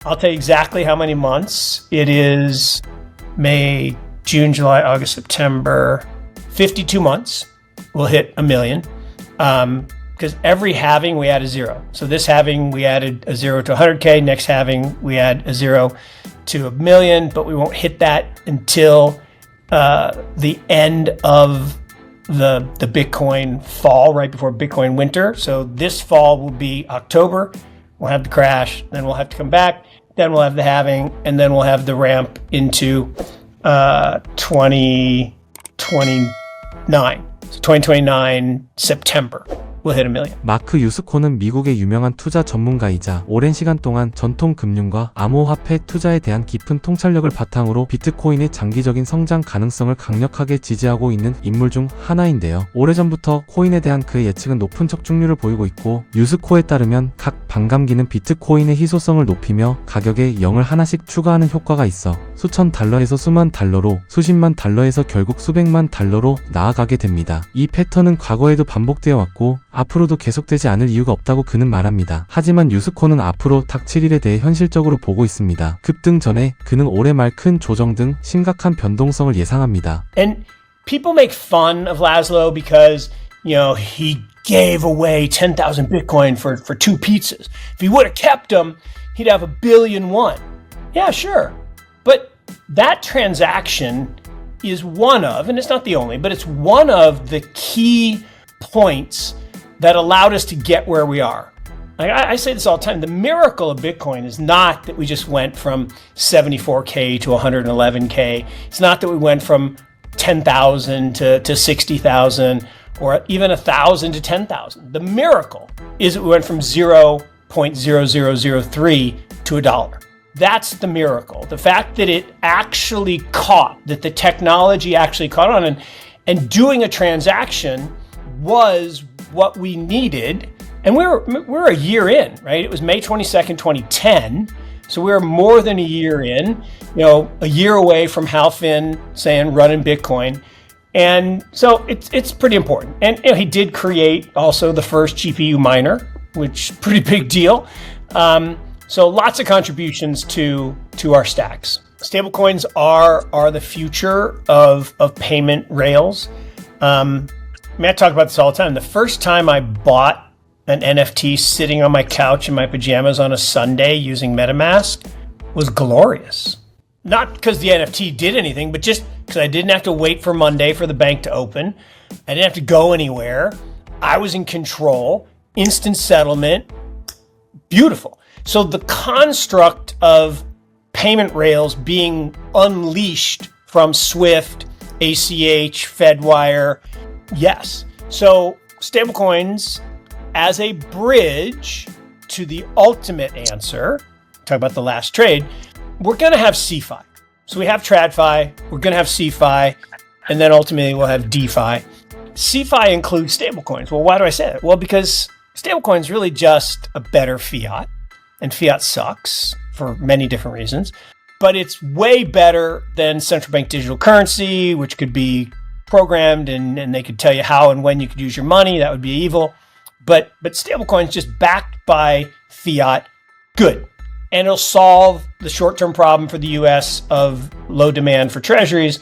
I'll tell you exactly how many months. It is May, June, July, August, September, 52 months. We'll hit 1 million. Because every halving we add a zero. So this halving we added a zero to 100K. Next halving we add a zero to 1 million, but we won't hit that until the end of the Bitcoin fall, right before Bitcoin winter. So this fall will be October. We'll have the crash, then we'll have to come back, then we'll have the halving, and then we'll have the ramp into 2029. So 2029 September. We'll hit 1 million. 마크 유스코는 미국의 유명한 투자 전문가이자 오랜 시간 동안 전통 금융과 암호화폐 투자에 대한 깊은 통찰력을 바탕으로 비트코인의 장기적인 성장 가능성을 강력하게 지지하고 있는 인물 중 하나인데요. 오래전부터 코인에 대한 그의 예측은 높은 적중률을 보이고 있고, 유스코에 따르면 각 반감기는 비트코인의 희소성을 높이며 가격에 0을 하나씩 추가하는 효과가 있어 수천 달러에서 수만 달러로, 수십만 달러에서 결국 수백만 달러로 나아가게 됩니다. 이 패턴은 과거에도 반복되어 왔고 앞으로도 계속되지 않을 이유가 없다고 그는 말합니다. 하지만 유스코는 앞으로 닥칠 일에 대해 현실적으로 보고 있습니다. 급등 전에 그는 올해 말 큰 조정 등 심각한 변동성을 예상합니다. And people make fun of Laszlo because, he gave away 10,000 Bitcoin for 2 pizzas. If he would have kept them, he'd have $1 billion. Yeah, sure. But that transaction is one of, and it's not the only, but it's one of the key points that allowed us to get where we are. I say this all the time. The miracle of Bitcoin is not that we just went from 74K to 111K. It's not that we went from 10,000 to 60,000 or even 1,000 to 10,000. The miracle is that we went from 0.0003 to $1. That's the miracle. The fact that it actually caught, that the technology actually caught on, and doing a transaction was what we needed. And we're a year in, right? It was May 22nd, 2010. So we're more than a year in, a year away from Hal Finn saying running Bitcoin. And so it's pretty important. And he did create also the first GPU miner, which pretty big deal. So lots of contributions to our stacks. Stablecoins are the future of payment rails. I talk about this all the time. The first time I bought an NFT sitting on my couch in my pajamas on a Sunday using MetaMask was glorious. Not because the NFT did anything, but just because I didn't have to wait for Monday for the bank to open. I didn't have to go anywhere. I was in control. Instant settlement. Beautiful. So the construct of payment rails being unleashed from Swift, ACH, Fedwire, yes. So stablecoins as a bridge to the ultimate answer, talk about the last trade, we're going to have CeFi. So we have TradFi, we're going to have CeFi, and then ultimately we'll have DeFi. CeFi includes stablecoins. Well, why do I say that? Well, because stablecoins is really just a better fiat, and fiat sucks for many different reasons, but it's way better than central bank digital currency, which could be programmed and they could tell you how and when you could use your money. That would be evil. But stablecoins just backed by fiat, good. And it'll solve the short-term problem for the US of low demand for treasuries.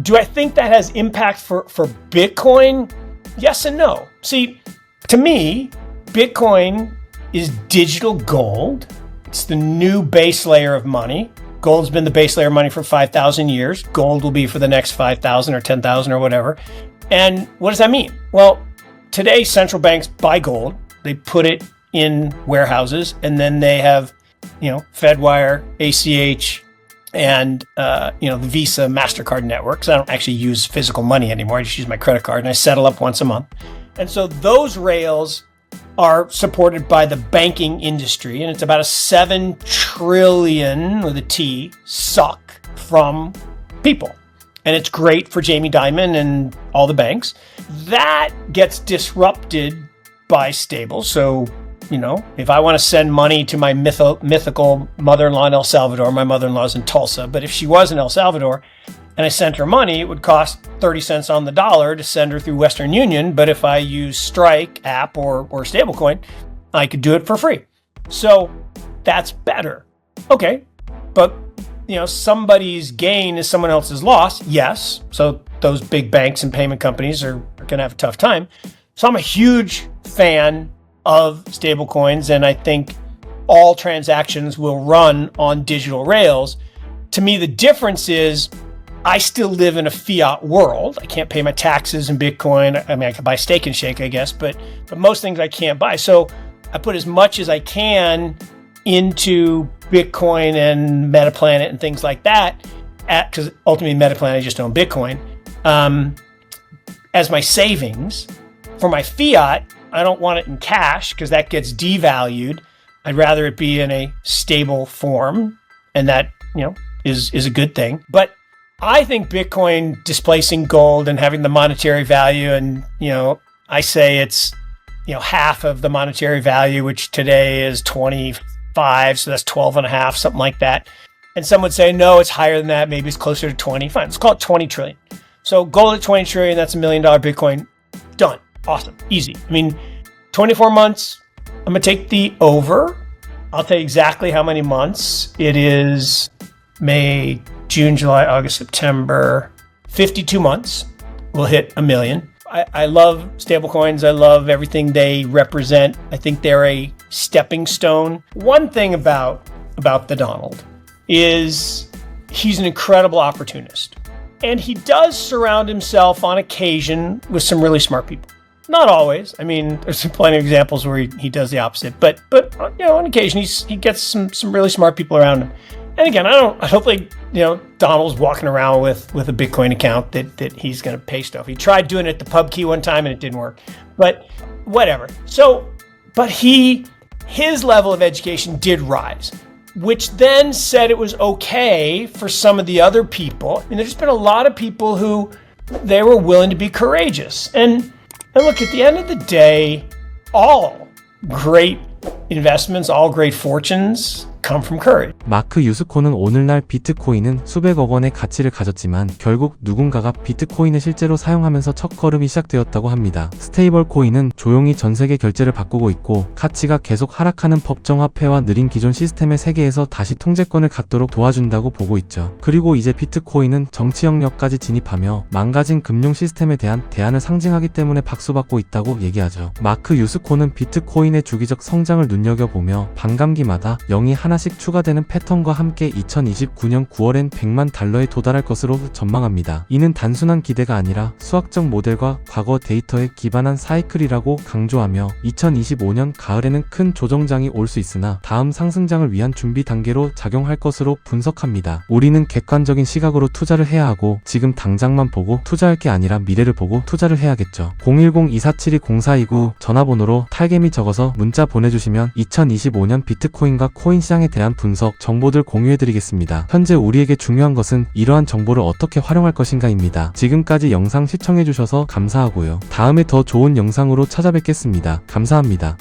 Do I think that has impact for Bitcoin? Yes and no. See, to me, Bitcoin is digital gold. It's the new base layer of money. Gold's been the base layer of money for 5,000 years. Gold will be for the next 5,000 or 10,000 or whatever. And what does that mean? Well, today central banks buy gold. They put it in warehouses, and then they have, Fedwire, ACH, and the Visa, MasterCard networks. I don't actually use physical money anymore. I just use my credit card, and I settle up once a month. And so those rails are supported by the banking industry, and it's about a 7 trillion with a T suck from people. And it's great for Jamie Dimon and all the banks. That gets disrupted by stables. So, if I want to send money to my mythical mother-in-law in El Salvador, my mother-in-law's in Tulsa, but if she was in El Salvador and I sent her money, it would cost 30 cents on the dollar to send her through Western Union. But if I use Strike app or stablecoin, I could do it for free. So that's better. Okay, but somebody's gain is someone else's loss. Yes, so those big banks and payment companies are going to have a tough time. So I'm a huge fan of stablecoins, and I think all transactions will run on digital rails. To me, the difference is I still live in a fiat world. I can't pay my taxes in Bitcoin. I mean, I can buy Steak and Shake, I guess, but most things I can't buy. So I put as much as I can into Bitcoin and Metaplanet and things like that, because ultimately Metaplanet, I just own Bitcoin, as my savings. For my fiat, I don't want it in cash because that gets devalued. I'd rather it be in a stable form, and that, is a good thing. But I think Bitcoin displacing gold and having the monetary value, and, I say it's, half of the monetary value, which today is 25, so that's 12 and a half, something like that. And some would say, no, it's higher than that. Maybe it's closer to 20. Fine, let's call it 20 trillion. So gold at 20 trillion, that's $1 million Bitcoin. Done. Awesome. Easy. 24 months, I'm going to take the over. I'll tell you exactly how many months. It is May, June, July, August, September. 52 months. We'll hit $1 million. I love stablecoins. I love everything they represent. I think they're a stepping stone. One thing about the Donald is he's an incredible opportunist. And he does surround himself on occasion with some really smart people. Not always. There's plenty of examples where he does the opposite. But on occasion he gets some really smart people around him. And again, I don't think Donald's walking around with a Bitcoin account that he's going to pay stuff. He tried doing it at the pub key one time and it didn't work. But whatever. But his level of education did rise, which then said it was okay for some of the other people. There's been a lot of people who they were willing to be courageous. And look, at the end of the day, all great investments, all great fortunes come from courage. 마크 유스코는 오늘날 비트코인은 수백억 원의 가치를 가졌지만 결국 누군가가 비트코인을 실제로 사용하면서 첫걸음이 시작되었다고 합니다. 스테이블 코인은 조용히 전세계 결제를 바꾸고 있고 가치가 계속 하락하는 법정화폐와 느린 기존 시스템의 세계에서 다시 통제권을 갖도록 도와준다고 보고 있죠. 그리고 이제 비트코인은 정치 영역까지 진입하며 망가진 금융 시스템에 대한 대안을 상징하기 때문에 박수받고 있다고 얘기하죠. 마크 유스코는 비트코인의 주기적 성장을 눈여겨보며 반감기마다 0이 하나씩 추가되는 패턴과 함께 2029년 9월엔 100만 달러에 도달할 것으로 전망합니다. 이는 단순한 기대가 아니라 수학적 모델과 과거 데이터에 기반한 사이클이라고 강조하며 2025년 가을에는 큰 조정장이 올 수 있으나 다음 상승장을 위한 준비 단계로 작용할 것으로 분석합니다. 우리는 객관적인 시각으로 투자를 해야 하고 지금 당장만 보고 투자할 게 아니라 미래를 보고 투자를 해야겠죠. 010-2472-0429 전화번호로 탈겜이 적어서 문자 보내주시면 2025년 비트코인과 코인 시장에 대한 분석, 정보들 공유해드리겠습니다. 현재 우리에게 중요한 것은 이러한 정보를 어떻게 활용할 것인가입니다. 지금까지 영상 시청해주셔서 감사하고요. 다음에 더 좋은 영상으로 찾아뵙겠습니다. 감사합니다.